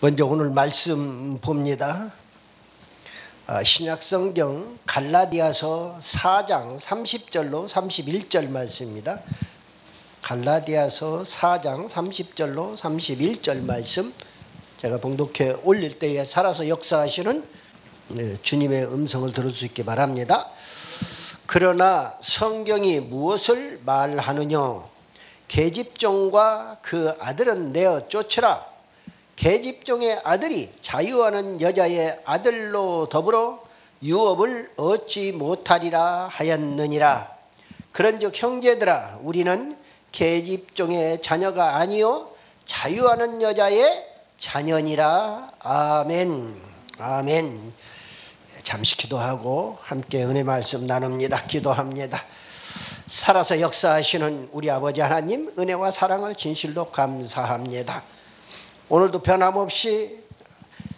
먼저 오늘 말씀 봅니다. 신약성경 갈라디아서 4장 30절로 31절 말씀입니다. 갈라디아서 4장 30절로 31절 말씀, 제가 봉독해 올릴 때에 살아서 역사하시는 주님의 음성을 들을 수 있게 바랍니다. 그러나 성경이 무엇을 말하느냐? 계집종과 그 아들은 내어 쫓으라. 계집종의 아들이 자유하는 여자의 아들로 더불어 유업을 얻지 못하리라 하였느니라. 그런즉 형제들아, 우리는 계집종의 자녀가 아니요 자유하는 여자의 자녀니라. 아멘. 아멘. 잠시 기도하고 함께 은혜 말씀 나눕니다. 기도합니다. 살아서 역사하시는 우리 아버지 하나님, 은혜와 사랑을 진실로 감사합니다. 오늘도 변함없이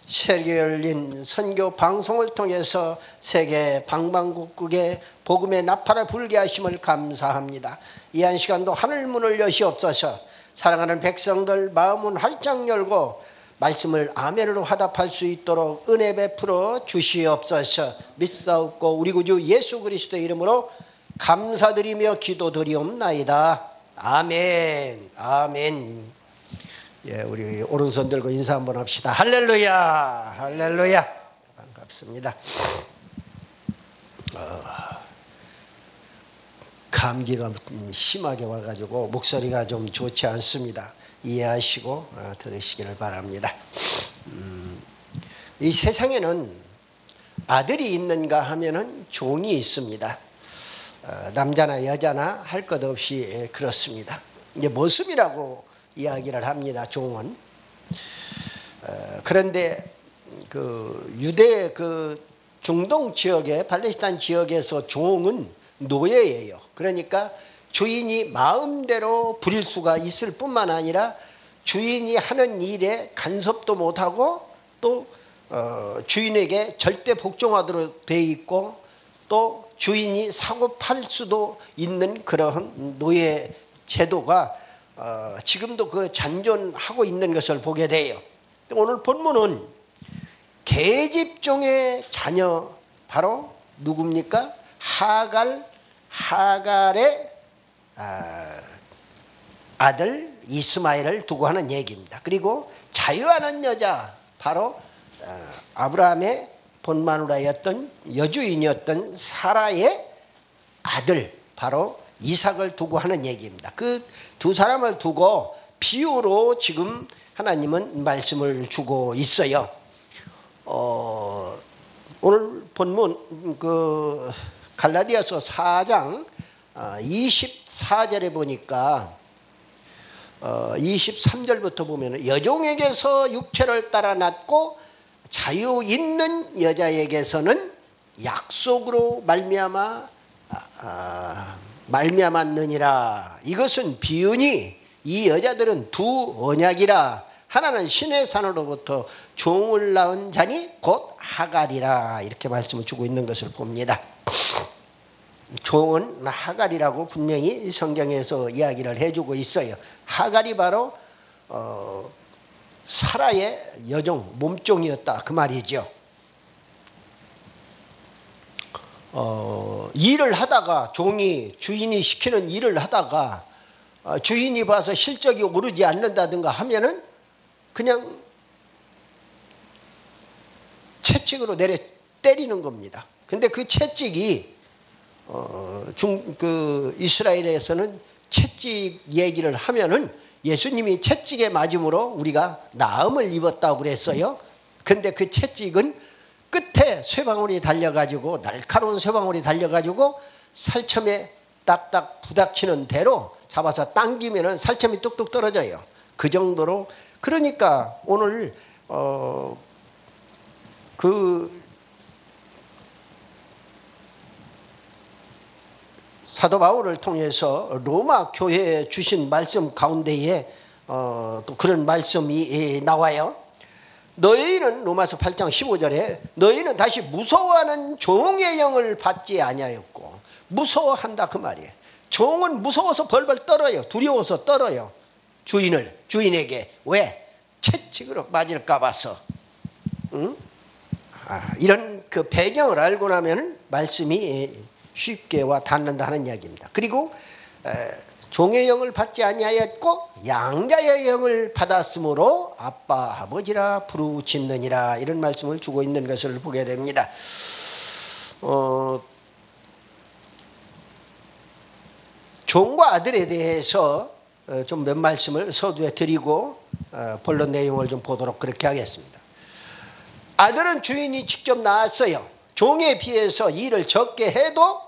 세계 열린 선교 방송을 통해서 세계 방방곡곡에 복음의 나팔을 불게 하심을 감사합니다. 이 한 시간도 하늘 문을 여시옵소서. 사랑하는 백성들 마음은 활짝 열고 말씀을 아멘으로 화답할 수 있도록 은혜 베풀어 주시옵소서. 믿사옵고 우리 구주 예수 그리스도의 이름으로 감사드리며 기도드리옵나이다. 아멘. 아멘. 예, 우리 오른손 들고 인사 한번 합시다. 할렐루야, 할렐루야. 반갑습니다. 감기가 심하게 와가지고 목소리가 좀 좋지 않습니다. 이해하시고 들으시기를 바랍니다. 이 세상에는 아들이 있는가 하면은 종이 있습니다. 남자나 여자나 할 것 없이 그렇습니다. 이제 모습이라고 이야기를 합니다. 종은. 그런데 그 유대 그 중동 지역의 팔레스타인 지역에서 종은 노예예요. 그러니까 주인이 마음대로 부릴 수가 있을 뿐만 아니라 주인이 하는 일에 간섭도 못하고 또 주인에게 절대 복종하도록 되어 있고 또 주인이 사고 팔 수도 있는 그러한 노예 제도가 지금도 그 잔존하고 있는 것을 보게 돼요. 오늘 본문은 계집종의 자녀, 바로 누굽니까? 하갈의 아들 이스마엘을 두고 하는 얘기입니다. 그리고 자유하는 여자, 바로 아브라함의 본마누라였던 여주인이었던 사라의 아들, 바로 이삭을 두고 하는 얘기입니다. 그 두 사람을 두고 비유로 지금 하나님은 말씀을 주고 있어요. 오늘 본문 그 갈라디아서 4장 24절에 보니까 23절부터 보면 여종에게서 육체를 따라 낳고 자유 있는 여자에게서는 약속으로 말미암았느니라. 이것은 비유니 이 여자들은 두 언약이라. 하나는 신의 산으로부터 종을 낳은 자니 곧 하갈이라. 이렇게 말씀을 주고 있는 것을 봅니다. 종은 하갈이라고 분명히 성경에서 이야기를 해주고 있어요. 하갈이 바로 사라의 여종, 몸종이었다 그 말이죠. 일을 하다가 종이 주인이 시키는 일을 하다가 주인이 봐서 실적이 오르지 않는다든가 하면은 그냥 채찍으로 내려 때리는 겁니다. 근데 그 채찍이 이스라엘에서는 채찍 얘기를 하면은 예수님이 채찍에 맞음으로 우리가 나음을 입었다고 그랬어요. 근데 그 채찍은 끝에 쇠방울이 달려가지고, 날카로운 쇠방울이 달려가지고 살점에 딱딱 부닥치는 대로 잡아서 당기면은 살점이 뚝뚝 떨어져요. 그 정도로. 그러니까 오늘 그 사도 바울을 통해서 로마 교회에 주신 말씀 가운데에 또 그런 말씀이 나와요. 너희는 로마서 8장 15절에 너희는 다시 무서워하는 종의 영을 받지 아니하였고, 무서워한다 그 말이에요. 종은 무서워서 벌벌 떨어요. 두려워서 떨어요. 주인에게. 왜? 벌칙으로 맞을까 봐서. 응? 이런 그 배경을 알고 나면 말씀이 쉽게 와 닿는다 하는 이야기입니다. 그리고 종의 영을 받지 아니하였고 양자의 영을 받았으므로 아빠 아버지라 부르짖느니라, 이런 말씀을 주고 있는 것을 보게 됩니다. 종과 아들에 대해서 좀 몇 말씀을 서두에 드리고 본론 내용을 좀 보도록 그렇게 하겠습니다. 아들은 주인이 직접 낳았어요. 종에 비해서 일을 적게 해도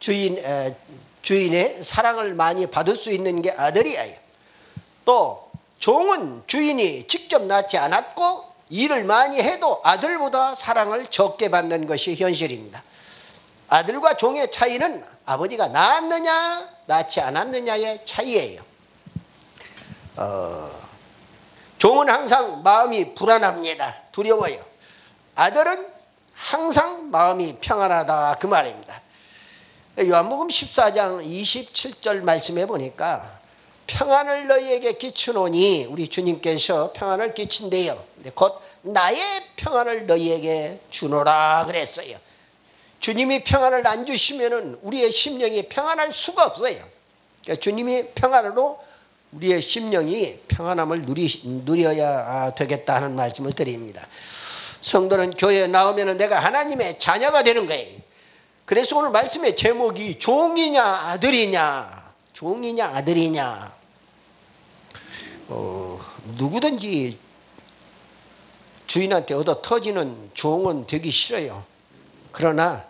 주인의 사랑을 많이 받을 수 있는 게 아들이에요. 또 종은 주인이 직접 낳지 않았고 일을 많이 해도 아들보다 사랑을 적게 받는 것이 현실입니다. 아들과 종의 차이는 아버지가 낳았느냐 낳지 않았느냐의 차이예요. 종은 항상 마음이 불안합니다. 두려워요. 아들은 항상 마음이 평안하다, 그 말입니다. 요한복음 14장 27절 말씀해 보니까 평안을 너희에게 끼치노니, 우리 주님께서 평안을 끼친대요. 곧 나의 평안을 너희에게 주노라 그랬어요. 주님이 평안을 안 주시면은 우리의 심령이 평안할 수가 없어요. 그러니까 주님이 평안으로 우리의 심령이 평안함을 누려야 되겠다 하는 말씀을 드립니다. 성도는 교회에 나오면 내가 하나님의 자녀가 되는 거예요. 그래서 오늘 말씀의 제목이 종이냐 아들이냐, 종이냐 아들이냐. 누구든지 주인한테 얻어 터지는 종은 되기 싫어요. 그러나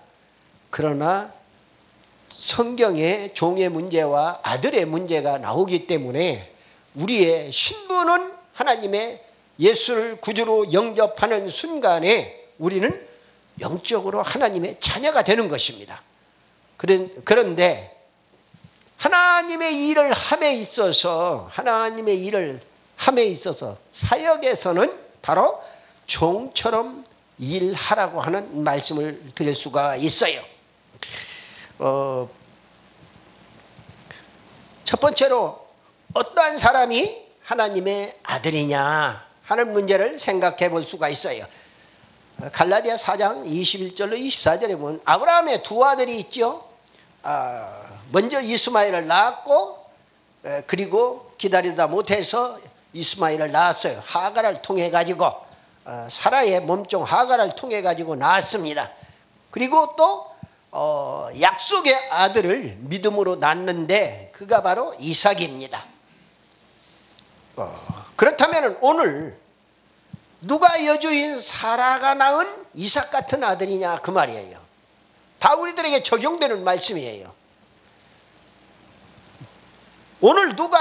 성경에 종의 문제와 아들의 문제가 나오기 때문에 우리의 신분은 하나님의 예수를 구주로 영접하는 순간에 우리는 영적으로 하나님의 자녀가 되는 것입니다. 그런데 하나님의 일을 함에 있어서 사역에서는 바로 종처럼 일하라고 하는 말씀을 드릴 수가 있어요. 첫 번째로 어떠한 사람이 하나님의 아들이냐 하는 문제를 생각해 볼 수가 있어요. 갈라디아 4장 21절로 24절에 보면 아브라함의 두 아들이 있죠. 먼저 이스마엘을 낳았고 그리고 기다리다 못해서 이스마엘을 낳았어요. 하갈을 통해 가지고, 사라의 몸종 하갈을 통해 가지고 낳았습니다. 그리고 또 약속의 아들을 믿음으로 낳는데 그가 바로 이삭입니다. 그렇다면 오늘 누가 여주인 사라가 낳은 이삭 같은 아들이냐 그 말이에요. 다 우리들에게 적용되는 말씀이에요. 오늘 누가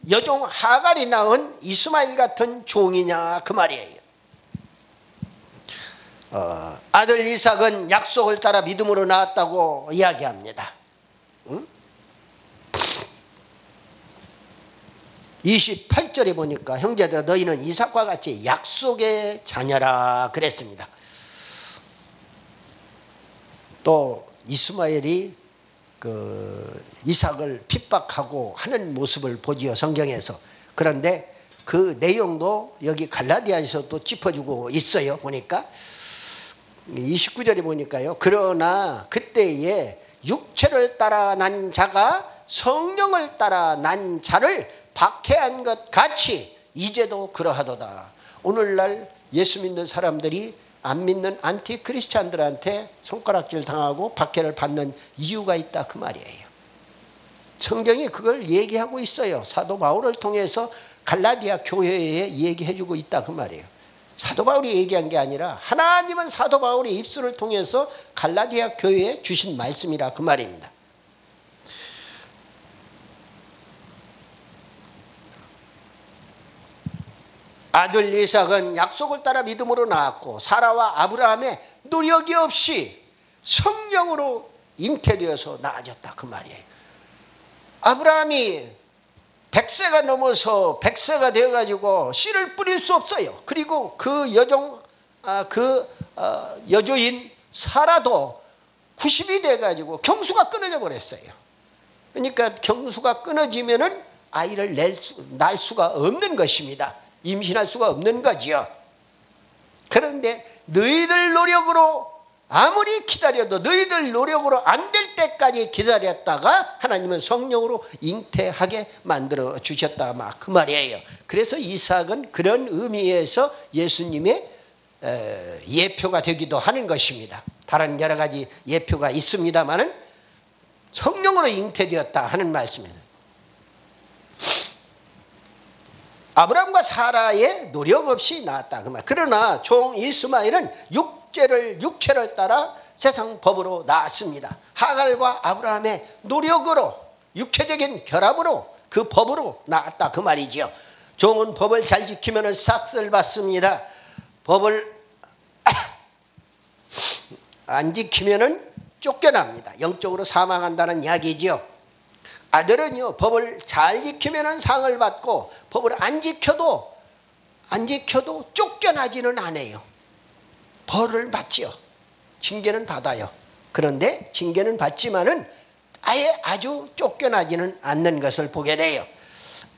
여종 하갈이 낳은 이스마엘 같은 종이냐 그 말이에요. 아들 이삭은 약속을 따라 믿음으로 낳았다고 이야기합니다. 응? 28절에 보니까 형제들아 너희는 이삭과 같이 약속의 자녀라 그랬습니다. 또 이스마엘이 이삭을 핍박하고 하는 모습을 보지요, 성경에서. 그런데 그 내용도 여기 갈라디아에서도 짚어주고 있어요. 보니까 29절에 보니까요. 그러나 그때에 육체를 따라 난 자가 성령을 따라 난 자를 박해한 것 같이 이제도 그러하도다. 오늘날 예수 믿는 사람들이 안 믿는 안티 크리스찬들한테 손가락질 당하고 박해를 받는 이유가 있다 그 말이에요. 성경이 그걸 얘기하고 있어요. 사도 바울을 통해서 갈라디아 교회에 얘기해주고 있다 그 말이에요. 사도 바울이 얘기한 게 아니라 하나님은 사도 바울의 입술을 통해서 갈라디아 교회에 주신 말씀이라 그 말입니다. 아들 이삭은 약속을 따라 믿음으로 낳았고 사라와 아브라함의 노력이 없이 성령으로 잉태되어서 낳아졌다 그 말이에요. 아브라함이 100세가 넘어서 100세가 되어가지고 씨를 뿌릴 수 없어요. 그리고 그 여조인 사라도 90이 돼가지고 경수가 끊어져 버렸어요. 그러니까 경수가 끊어지면은 아이를 낳을 수가 없는 것입니다. 임신할 수가 없는 거지요. 그런데 너희들 노력으로 아무리 기다려도 너희들 노력으로 안 될 때까지 기다렸다가 하나님은 성령으로 잉태하게 만들어 주셨다 막 그 말이에요. 그래서 이삭은 그런 의미에서 예수님의 예표가 되기도 하는 것입니다. 다른 여러 가지 예표가 있습니다마는 성령으로 잉태되었다 하는 말씀입니다. 아브라함과 사라의 노력 없이 낳았다 그 말. 그러나 종 이스마엘은 육체를 따라 세상 법으로 낳았습니다. 하갈과 아브라함의 노력으로 육체적인 결합으로 그 법으로 낳았다 그 말이죠. 종은 법을 잘 지키면 삭슬 받습니다. 법을 안 지키면 쫓겨납니다. 영적으로 사망한다는 이야기죠. 아들은요 법을 잘 지키면 상을 받고 법을 안 지켜도 쫓겨나지는 않아요. 벌을 받지요. 징계는 받아요. 그런데 징계는 받지만은 아예 아주 쫓겨나지는 않는 것을 보게 돼요.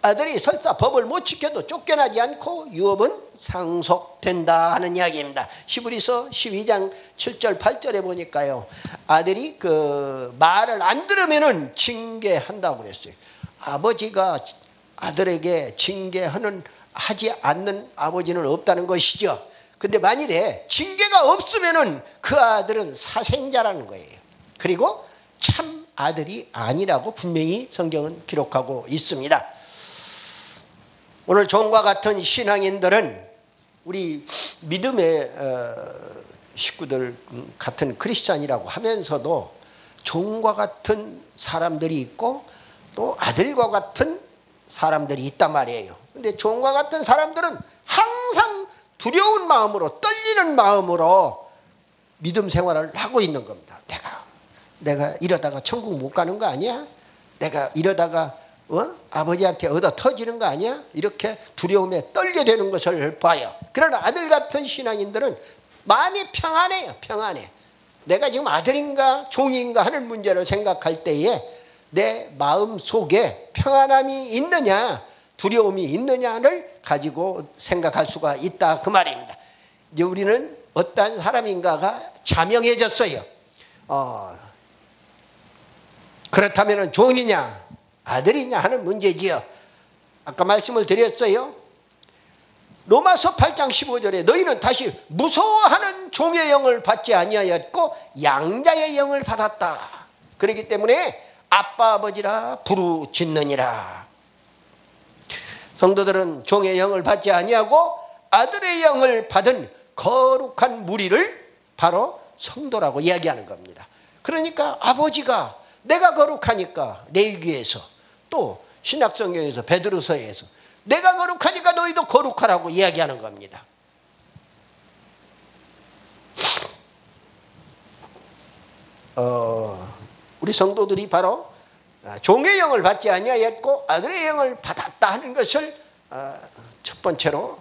아들이 설사 법을 못 지켜도 쫓겨나지 않고 유업은 상속된다 하는 이야기입니다. 히브리서 12장 7절 8절에 보니까요. 아들이 그 말을 안 들으면은 징계한다고 그랬어요. 아버지가 아들에게 하지 않는 아버지는 없다는 것이죠. 근데 만일에 징계가 없으면은 그 아들은 사생자라는 거예요. 그리고 참 아들이 아니라고 분명히 성경은 기록하고 있습니다. 오늘 종과 같은 신앙인들은 우리 믿음의 식구들 같은 크리스찬이라고 하면서도 종과 같은 사람들이 있고 또 아들과 같은 사람들이 있단 말이에요. 근데 종과 같은 사람들은 항상 두려운 마음으로 떨리는 마음으로 믿음 생활을 하고 있는 겁니다. 내가 이러다가 천국 못 가는 거 아니야? 내가 이러다가 아버지한테 얻어 터지는 거 아니야? 이렇게 두려움에 떨게 되는 것을 봐요. 그러나 아들 같은 신앙인들은 마음이 평안해요. 평안해. 내가 지금 아들인가 종인가 하는 문제를 생각할 때에 내 마음 속에 평안함이 있느냐 두려움이 있느냐를 가지고 생각할 수가 있다 그 말입니다. 이제 우리는 어떤 사람인가가 자명해졌어요. 그렇다면 종이냐 아들이냐 하는 문제지요. 아까 말씀을 드렸어요. 로마서 8장 15절에 너희는 다시 무서워하는 종의 영을 받지 아니하였고 양자의 영을 받았다. 그렇기 때문에 아빠 아버지라 부르짖느니라. 성도들은 종의 영을 받지 아니하고 아들의 영을 받은 거룩한 무리를 바로 성도라고 이야기하는 겁니다. 그러니까 아버지가 내가 거룩하니까 레위기에서 또 신약성경에서 베드로서에서 내가 거룩하니까 너희도 거룩하라고 이야기하는 겁니다. 우리 성도들이 바로 종의 영을 받지 아니하였고 아들의 영을 받았다 하는 것을 첫 번째로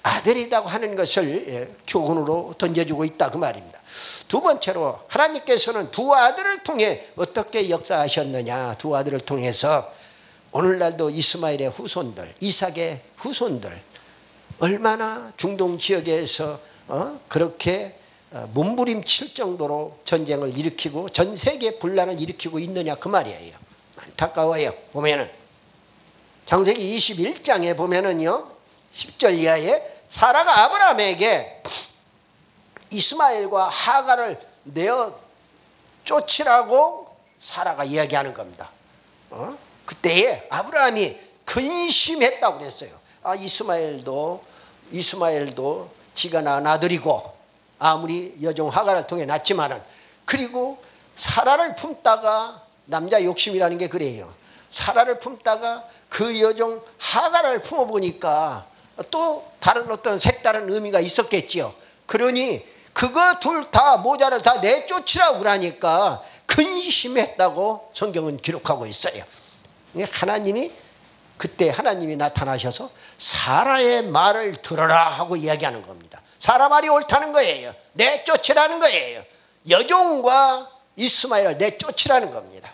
아들이라고 하는 것을 교훈으로 던져주고 있다 그 말입니다. 두 번째로 하나님께서는 두 아들을 통해 어떻게 역사하셨느냐. 두 아들을 통해서 오늘날도 이스마엘의 후손들 이삭의 후손들 얼마나 중동 지역에서 그렇게 몸부림칠 정도로 전쟁을 일으키고 전 세계 분란을 일으키고 있느냐 그 말이에요. 안타까워요. 보면은 창세기 21장에 보면은요 10절 이하에 사라가 아브라함에게 이스마엘과 하갈을 내어 쫓으라고 사라가 이야기하는 겁니다. 그때에 아브라함이 근심했다고 그랬어요. 이스마엘도 지가 낳은 아들이고 아무리 여종 하갈을 통해 낳지만은 그리고 사라를 품다가 남자 욕심이라는 게 그래요. 사라를 품다가 그 여종 하갈을 품어보니까 또 다른 어떤 색다른 의미가 있었겠지요. 그러니 그거 둘 다 모자를 다 내쫓으라고 그러니까 근심했다고 성경은 기록하고 있어요. 그때 하나님이 나타나셔서 사라의 말을 들어라 하고 이야기하는 겁니다. 사라 말이 옳다는 거예요. 내쫓으라는 거예요. 여종과 이스마엘을 내쫓으라는 겁니다.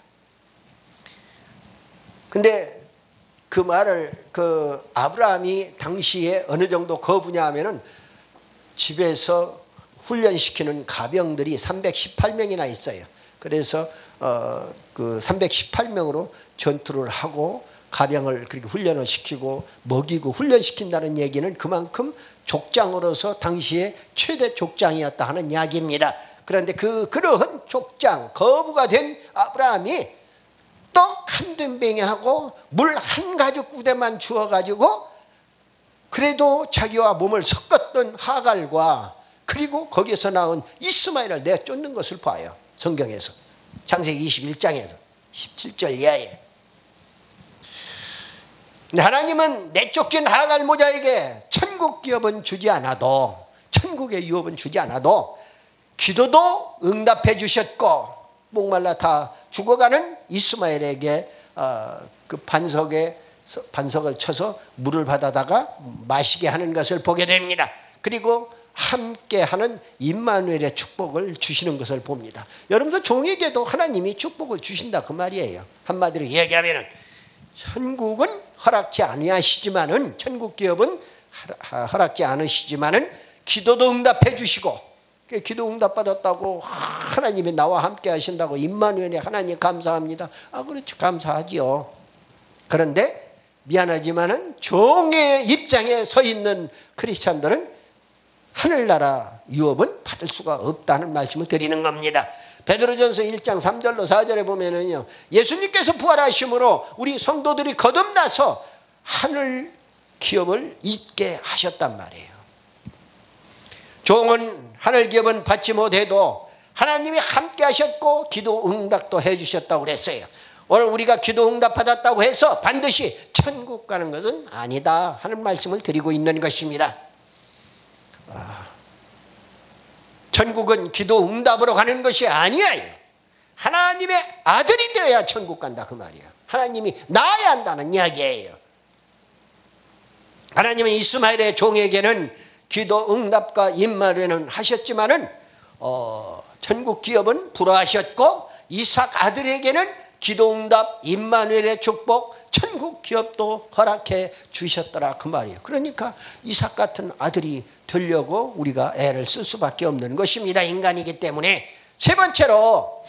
근데 그 말을 아브라함이 당시에 어느 정도 거부냐 하면은 집에서 훈련시키는 가병들이 318명이나 있어요. 그래서 그 318명으로 전투를 하고 가병을 그렇게 훈련을 시키고 먹이고 훈련시킨다는 얘기는 그만큼 족장으로서 당시에 최대 족장이었다 하는 이야기입니다. 그런데 그러한 족장 거부가 된 아브라함이 떡 한 덤뱅이하고 물 한 가죽 구대만 주어가지고 그래도 자기와 몸을 섞었던 하갈과 그리고 거기에서 나온 이스마엘을 내쫓는 것을 봐요. 성경에서 창세기 21장에서 17절 이하에. 하나님은 내쫓긴 하갈 모자에게 천국 기업은 주지 않아도, 천국의 유업은 주지 않아도 기도도 응답해 주셨고 목말라 다 죽어가는 이스마엘에게 그 반석을 쳐서 물을 받아다가 마시게 하는 것을 보게 됩니다. 그리고 함께하는 임마누엘의 축복을 주시는 것을 봅니다. 여러분들 종에게도 하나님이 축복을 주신다 그 말이에요. 한마디로 얘기하면은 천국은 허락지 아니하시지만은, 천국 기업은 허락지 않으시지만은 기도도 응답해 주시고, 기도 응답 받았다고 하나님이 나와 함께 하신다고 임마누엘에 하나님 감사합니다. 그렇죠, 감사하지요. 그런데 미안하지만은 종의 입장에 서 있는 크리스찬들은 하늘나라 유업은 받을 수가 없다는 말씀을 드리는 겁니다. 베드로전서 1장 3절로 4절에 보면은요, 예수님께서 부활하심으로 우리 성도들이 거듭나서 하늘 기업을 잊게 하셨단 말이에요. 종은 하늘 기업은 받지 못해도 하나님이 함께 하셨고 기도 응답도 해 주셨다고 그랬어요. 오늘 우리가 기도 응답 받았다고 해서 반드시 천국 가는 것은 아니다 하는 말씀을 드리고 있는 것입니다. 천국은 기도 응답으로 가는 것이 아니에요. 하나님의 아들이 되어야 천국 간다 그 말이에요. 하나님이 낳아야 한다는 이야기예요. 하나님은 이스마엘의 종에게는 기도 응답과 임마누엘은 하셨지만은 천국 기업은 불허하셨고 이삭 아들에게는 기도 응답, 임마누엘의 축복, 천국 기업도 허락해 주셨더라 그 말이에요. 그러니까 이삭 같은 아들이 되려고 우리가 애를 쓸 수밖에 없는 것입니다. 인간이기 때문에. 세 번째로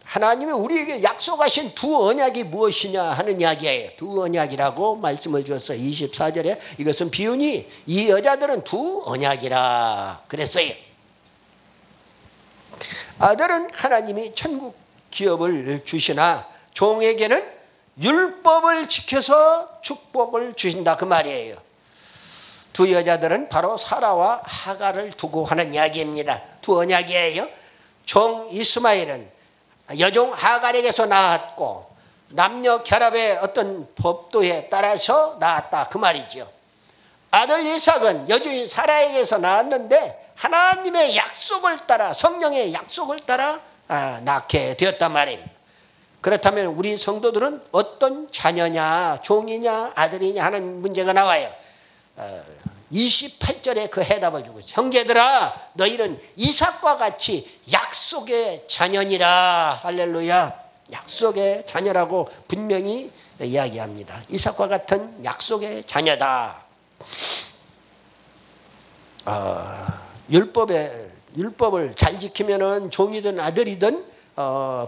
하나님이 우리에게 약속하신 두 언약이 무엇이냐 하는 이야기예요. 두 언약이라고 말씀을 주었어요. 24절에 이것은 비유니 이 여자들은 두 언약이라 그랬어요. 아들은 하나님이 천국 기업을 주시나 종에게는 율법을 지켜서 축복을 주신다 그 말이에요. 두 여자들은 바로 사라와 하갈을 두고 하는 이야기입니다. 두 언약이에요. 종 이스마엘은 여종 하갈에게서 낳았고 남녀 결합의 어떤 법도에 따라서 낳았다 그 말이죠. 아들 이삭은 여주인 사라에게서 낳았는데 하나님의 약속을 따라, 성령의 약속을 따라 낳게 되었단 말입니다. 그렇다면 우리 성도들은 어떤 자녀냐, 종이냐, 아들이냐 하는 문제가 나와요. 28절에 그 해답을 주고 있어요. 형제들아 너희는 이삭과 같이 약속의 자녀니라. 할렐루야. 약속의 자녀라고 분명히 이야기합니다. 이삭과 같은 약속의 자녀다. 율법을 잘 지키면은 종이든 아들이든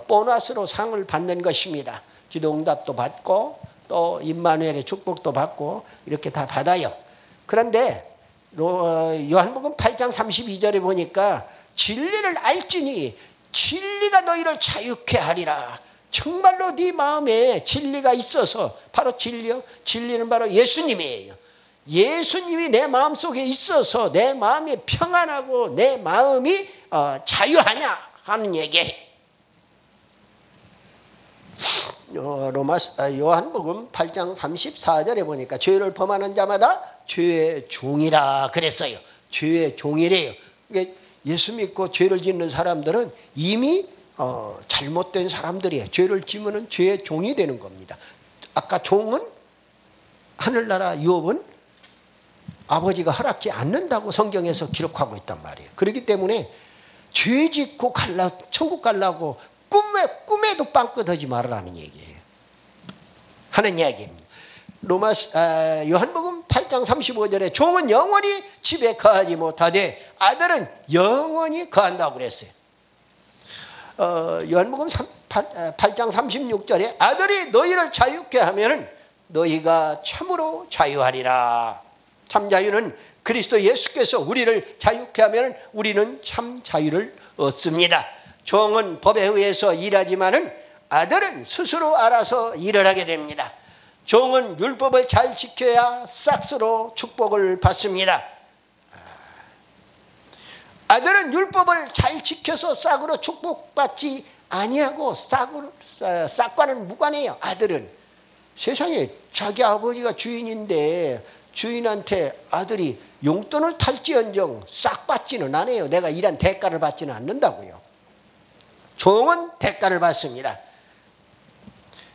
보너스로 상을 받는 것입니다. 기도 응답도 받고 또 임마누엘의 축복도 받고 이렇게 다 받아요. 그런데 요한복음 8장 32절에 보니까 진리를 알지니 진리가 너희를 자유케 하리라. 정말로 네 마음에 진리가 있어서, 바로 진리요, 진리는 바로 예수님이에요. 예수님이 내 마음속에 있어서 내 마음이 평안하고 내 마음이 자유하냐 하는 얘기예요. 요한복음 8장 34절에 보니까 죄를 범하는 자마다 죄의 종이라 그랬어요. 죄의 종이래요. 예수 믿고 죄를 짓는 사람들은 이미 잘못된 사람들이에요. 죄를 지으면 죄의 종이 되는 겁니다. 아까 종은 하늘나라 유업은 아버지가 허락지 않는다고 성경에서 기록하고 있단 말이에요. 그렇기 때문에 죄 짓고 천국 가려고 꿈에도 빵긋하지 말으라는 얘기예요. 하는 이야기입니다. 요한복음 8장 35절에 종은 영원히 집에 거하지 못하되 아들은 영원히 거한다고 그랬어요. 요한복음 8장 36절에 아들이 너희를 자유케 하면 너희가 참으로 자유하리라. 참 자유는 그리스도 예수께서 우리를 자유케 하면 우리는 참 자유를 얻습니다. 종은 법에 의해서 일하지만은 아들은 스스로 알아서 일을 하게 됩니다. 종은 율법을 잘 지켜야 싹스로 축복을 받습니다. 아들은 율법을 잘 지켜서 싹으로 축복받지 아니하고 싹과는 무관해요. 아들은 세상에 자기 아버지가 주인인데 주인한테 아들이 용돈을 탈지언정 싹 받지는 않아요. 내가 일한 대가를 받지는 않는다고요. 종은 대가를 받습니다.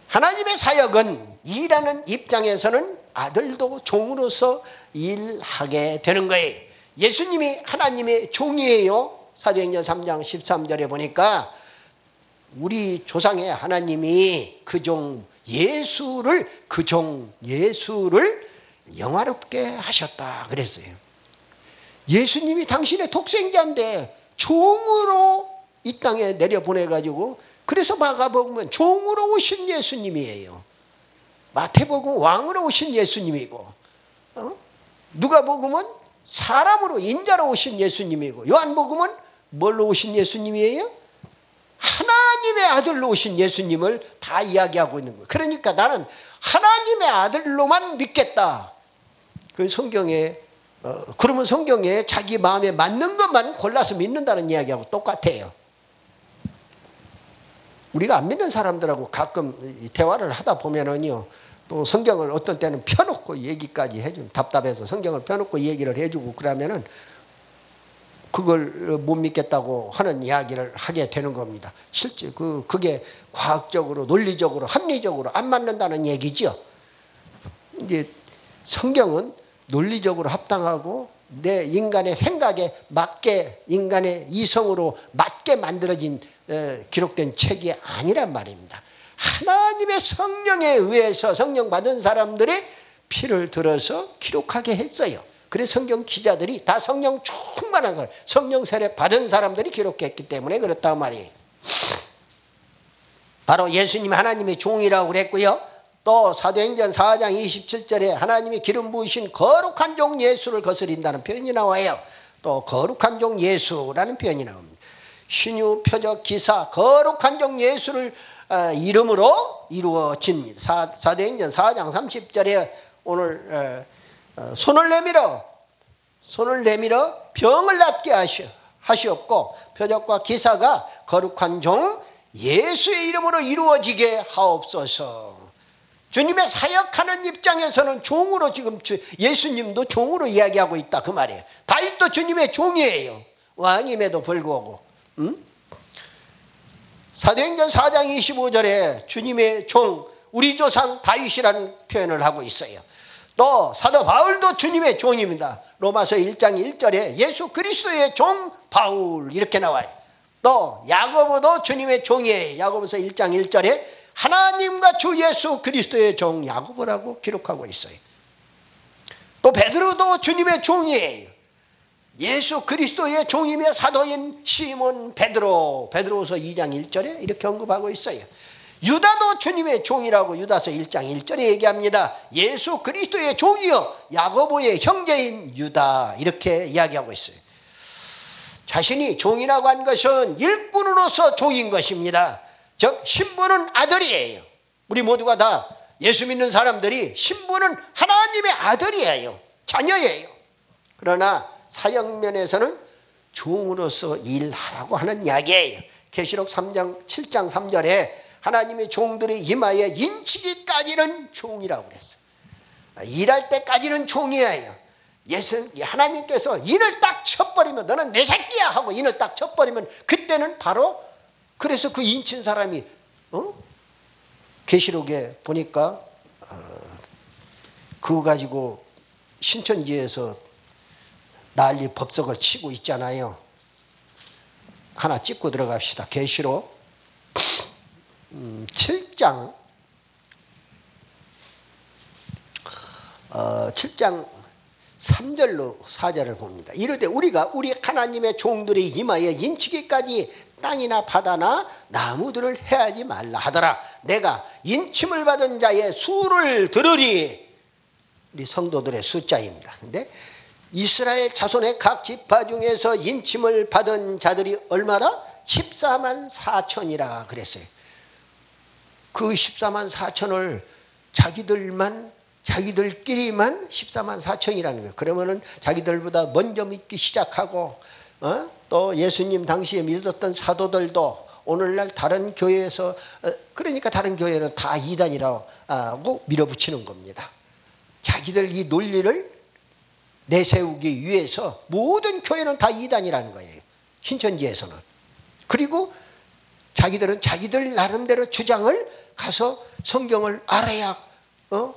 하나님의 사역은 일하는 입장에서는 아들도 종으로서 일하게 되는 거예요. 예수님이 하나님의 종이에요. 사도행전 3장 13절에 보니까 우리 조상의 하나님이 그 종 예수를 영화롭게 하셨다 그랬어요. 예수님이 당신의 독생자인데 종으로 이 땅에 내려보내가지고, 그래서 마가복음은 종으로 오신 예수님이에요. 마태복음은 왕으로 오신 예수님이고, 누가복음은 사람으로 인자로 오신 예수님이고, 요한복음은 뭘로 오신 예수님이에요? 하나님의 아들로 오신 예수님을 다 이야기하고 있는 거예요. 그러니까 나는 하나님의 아들로만 믿겠다. 그 성경에 그러면 성경에 자기 마음에 맞는 것만 골라서 믿는다는 이야기하고 똑같아요. 우리가 안 믿는 사람들하고 가끔 대화를 하다 보면은요, 또 성경을 어떤 때는 펴놓고 얘기까지 해주면 답답해서 성경을 펴놓고 얘기를 해주고 그러면은 그걸 못 믿겠다고 하는 이야기를 하게 되는 겁니다. 실제 그게 과학적으로, 논리적으로, 합리적으로 안 맞는다는 얘기죠. 이제 성경은 논리적으로 합당하고 내 인간의 생각에 맞게, 인간의 이성으로 맞게 만들어진 기록된 책이 아니란 말입니다. 하나님의 성령에 의해서 성령 받은 사람들이 피를 들어서 기록하게 했어요. 그래서 성경 기자들이 다 성령 충만한 사람, 성령 세례 받은 사람들이 기록했기 때문에 그렇다고 말이에요. 바로 예수님 하나님의 종이라고 그랬고요. 또 사도행전 4장 27절에 하나님이 기름 부으신 거룩한 종 예수를 거스린다는 표현이 나와요. 또 거룩한 종 예수라는 표현이 나옵니다. 신유, 표적, 기사, 거룩한 종 예수를 이름으로 이루어집니다. 사도행전 4장 30절에 오늘 손을 내밀어 병을 낫게 하시었고, 표적과 기사가 거룩한 종 예수의 이름으로 이루어지게 하옵소서. 주님의 사역하는 입장에서는 종으로, 지금 예수님도 종으로 이야기하고 있다 그 말이에요. 다윗도 주님의 종이에요. 왕임에도 불구하고. 사도행전 4장 25절에 주님의 종, 우리 조상 다윗이라는 표현을 하고 있어요. 또 사도 바울도 주님의 종입니다. 로마서 1장 1절에 예수 그리스도의 종 바울 이렇게 나와요. 또 야고보도 주님의 종이에요. 야고보서 1장 1절에 하나님과 주 예수 그리스도의 종 야고보라고 기록하고 있어요. 또 베드로도 주님의 종이에요. 예수 그리스도의 종이며 사도인 시몬 베드로, 베드로서 2장 1절에 이렇게 언급하고 있어요. 유다도 주님의 종이라고 유다서 1장 1절에 얘기합니다. 예수 그리스도의 종이요 야고보의 형제인 유다, 이렇게 이야기하고 있어요. 자신이 종이라고 한 것은 일꾼으로서 종인 것입니다. 즉 신분은 아들이에요. 우리 모두가 다 예수 믿는 사람들이 신분은 하나님의 아들이에요. 자녀예요. 그러나 사역면에서는 종으로서 일하라고 하는 이야기예요. 계시록 3장 7장 3절에 하나님의 종들의 이마에 인치기까지는 종이라고 그랬어요. 일할 때까지는 종이에요. 하나님께서 인을 딱 쳐버리면 너는 내 새끼야 하고 인을 딱 쳐버리면 그때는 바로, 그래서 그 인친 사람이 계시록에 보니까 그거 가지고 신천지에서 난리 법석을 치고 있잖아요. 하나 찍고 들어갑시다. 계시록 7장 7장 3절로 4절을 봅니다. 이르되 우리가 우리 하나님의 종들이 임하여 인치기까지 땅이나 바다나 나무들을 해하지 말라 하더라. 내가 인침을 받은 자의 수를 들으리. 우리 성도들의 숫자입니다. 근데 이스라엘 자손의 각 지파 중에서 인침을 받은 자들이 얼마나? 14만 4천이라 그랬어요. 그 14만 4천을 자기들끼리만 14만 4천이라는 거예요. 그러면은 자기들보다 먼저 믿기 시작하고 또 예수님 당시에 믿었던 사도들도 오늘날 다른 교회에서 그러니까 다른 교회는 다 이단이라고 밀어붙이는 겁니다. 자기들 이 논리를 내세우기 위해서 모든 교회는 다 이단이라는 거예요. 신천지에서는. 그리고 자기들은 자기들 나름대로 주장을 가서 성경을 알아야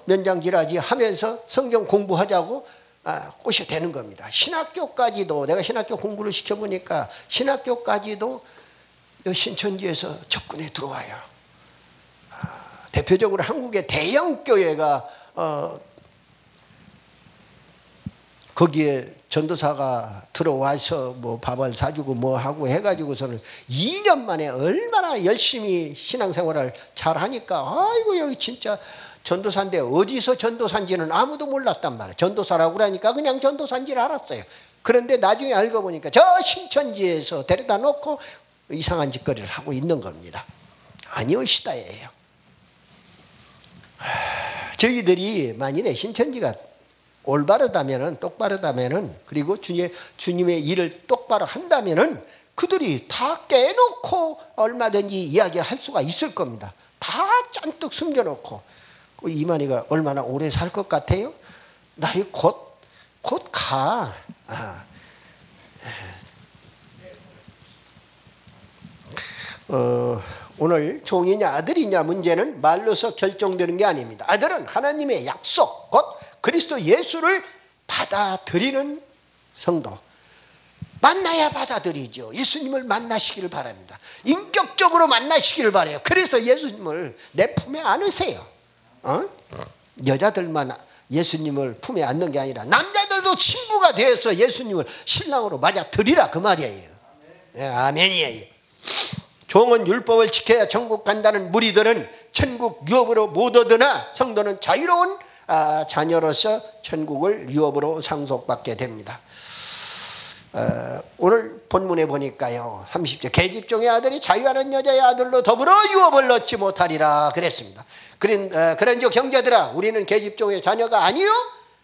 면장지라지 하면서 성경 공부하자고 꼬셔대는 겁니다. 신학교까지도 내가 신학교 공부를 시켜보니까 신학교까지도 신천지에서 접근해 들어와요. 대표적으로 한국의 대형 교회가 거기에 전도사가 들어와서 뭐 밥을 사주고 뭐 하고 해가지고서는 2년 만에 얼마나 열심히 신앙생활을 잘 하니까 아이고 여기 진짜 전도사인데 어디서 전도사인지는 아무도 몰랐단 말이에요. 전도사라고 그러니까 그냥 전도사인지를 알았어요. 그런데 나중에 알고 보니까 저 신천지에서 데려다 놓고 이상한 짓거리를 하고 있는 겁니다. 아니오시다예요. 저희들이 만일에 신천지가 올바르다면은 똑바르다면은 그리고 주님의 일을 똑바로 한다면은 그들이 다 깨놓고 얼마든지 이야기를 할 수가 있을 겁니다. 다 잔뜩 숨겨놓고 이만희가 얼마나 오래 살 것 같아요? 나이 곧 가. 오늘 종이냐 아들이냐 문제는 말로서 결정되는 게 아닙니다. 아들은 하나님의 약속 곧 그리스도 예수를 받아들이는 성도. 만나야 받아들이죠. 예수님을 만나시기를 바랍니다. 인격적으로 만나시기를 바라요. 그래서 예수님을 내 품에 안으세요. 여자들만 예수님을 품에 안는 게 아니라 남자들도 친구가 되어서 예수님을 신랑으로 맞아들이라 그 말이에요. 네, 아멘이에요. 종은 율법을 지켜야 천국 간다는 무리들은 천국 유업으로 못 얻으나 성도는 자유로운 자녀로서 천국을 유업으로 상속받게 됩니다. 오늘 본문에 보니까요 30절 계집종의 아들이 자유하는 여자의 아들로 더불어 유업을 얻지 못하리라 그랬습니다. 그런즉 형제들아 우리는 계집종의 자녀가 아니요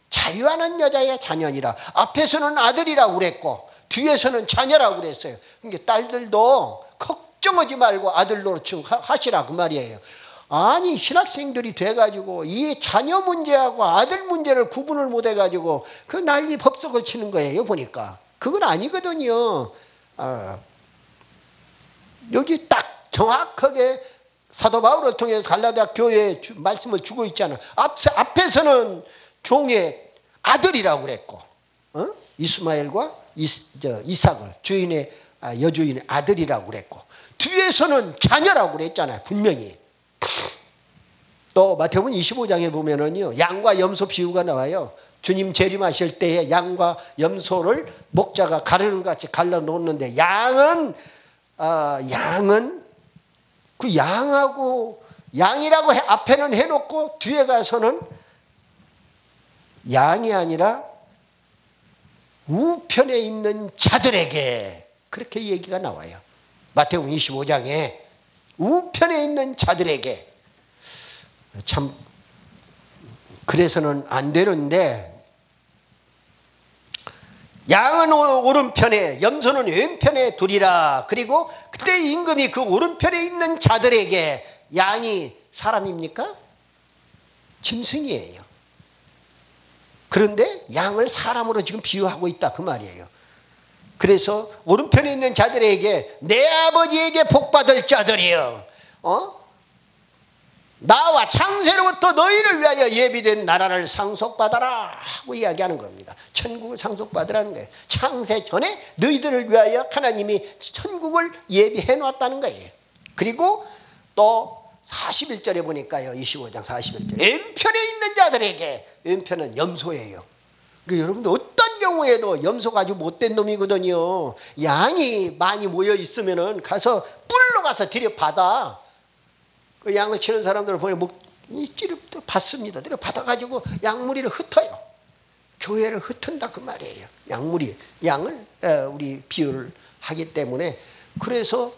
자유하는 여자의 자녀니라. 앞에서는 아들이라고 그랬고 뒤에서는 자녀라고 그랬어요. 그러니까 딸들도 걱정하지 말고 아들로 하시라 그 말이에요. 아니 신학생들이 돼가지고 이 자녀 문제하고 아들 문제를 구분을 못해가지고 그 난리 법석을 치는 거예요. 보니까 그건 아니거든요. 여기 딱 정확하게 사도 바울을 통해서 갈라디아 교회에 말씀을 주고 있잖아. 앞에서는 종의 아들이라고 그랬고 이스마엘과 이삭을 주인의 여주인의 아들이라고 그랬고 뒤에서는 자녀라고 그랬잖아요. 분명히. 또 마태복음 25장에 보면은요 양과 염소 비유가 나와요. 주님 재림하실 때에 양과 염소를 목자가 가르는 것 같이 갈라 놓는데 양은 그 양하고 양이라고 앞에는 해놓고 뒤에 가서는 양이 아니라 우편에 있는 자들에게 그렇게 얘기가 나와요. 마태복음 25장에 우편에 있는 자들에게. 참 그래서는 안 되는데 양은 오른편에 염소는 왼편에 두리라. 그리고 그때 임금이 그 오른편에 있는 자들에게 양이 사람입니까? 짐승이에요. 그런데 양을 사람으로 지금 비유하고 있다 그 말이에요. 그래서 오른편에 있는 자들에게 내 아버지에게 복받을 자들이여 나와 창세로부터 너희를 위하여 예비된 나라를 상속받아라 하고 이야기하는 겁니다. 천국을 상속받으라는 거예요. 창세 전에 너희들을 위하여 하나님이 천국을 예비해 놨다는 거예요. 그리고 또 41절에 보니까요. 25장 41절. 왼편에 있는 자들에게, 왼편은 염소예요. 그러니까 여러분들 어떤 경우에도 염소가 아주 못된 놈이거든요. 양이 많이 모여 있으면은 가서 뿔로 가서 들여받아. 그 양을 치는 사람들을 보면 찌르 받습니다. 들여받아가지고 양무리를 흩어요. 교회를 흩은다 그 말이에요. 양무리, 양을 우리 비유를 하기 때문에. 그래서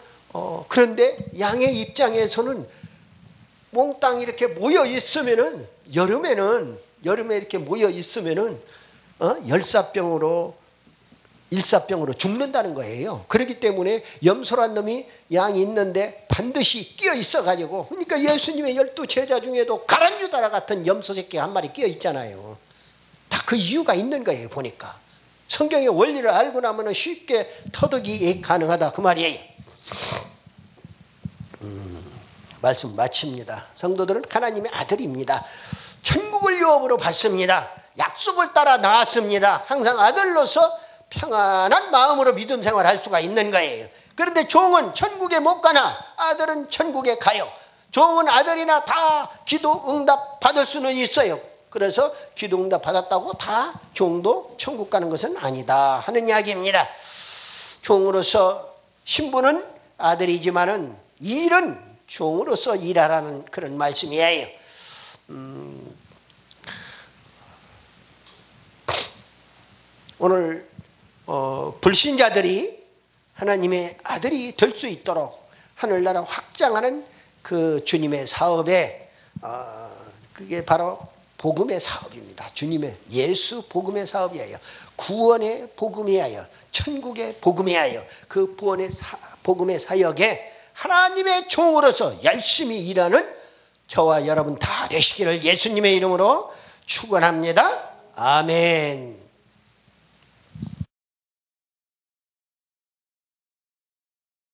그런데 양의 입장에서는 몽땅 이렇게 모여 있으면은 여름에 이렇게 모여 있으면은 열사병으로 일사병으로 죽는다는 거예요. 그렇기 때문에 염소란 놈이 양이 있는데 반드시 끼어 있어 가지고, 그러니까 예수님의 12 제자 중에도 가란주다라 같은 염소 새끼 한 마리 끼어 있잖아요. 다 그 이유가 있는 거예요. 보니까 성경의 원리를 알고 나면 쉽게 터득이 가능하다 그 말이에요. 말씀 마칩니다. 성도들은 하나님의 아들입니다. 천국을 유업으로 받습니다. 약속을 따라 나왔습니다. 항상 아들로서 평안한 마음으로 믿음 생활할 수가 있는 거예요. 그런데 종은 천국에 못 가나 아들은 천국에 가요. 종은 아들이나 다 기도 응답 받을 수는 있어요. 그래서 기도 응답 받았다고 다 종도 천국 가는 것은 아니다 하는 이야기입니다. 종으로서 신분은 아들이지만은 일은 종으로서 일하라는 그런 말씀이에요. 오늘 불신자들이 하나님의 아들이 될 수 있도록 하늘나라 확장하는 그 주님의 사업에 그게 바로 복음의 사업입니다. 주님의 예수 복음의 사업이에요. 구원의 복음이에요. 천국의 복음이에요. 그 복음의 사역에 하나님의 종으로서 열심히 일하는 저와 여러분 다 되시기를 예수님의 이름으로 축원합니다. 아멘.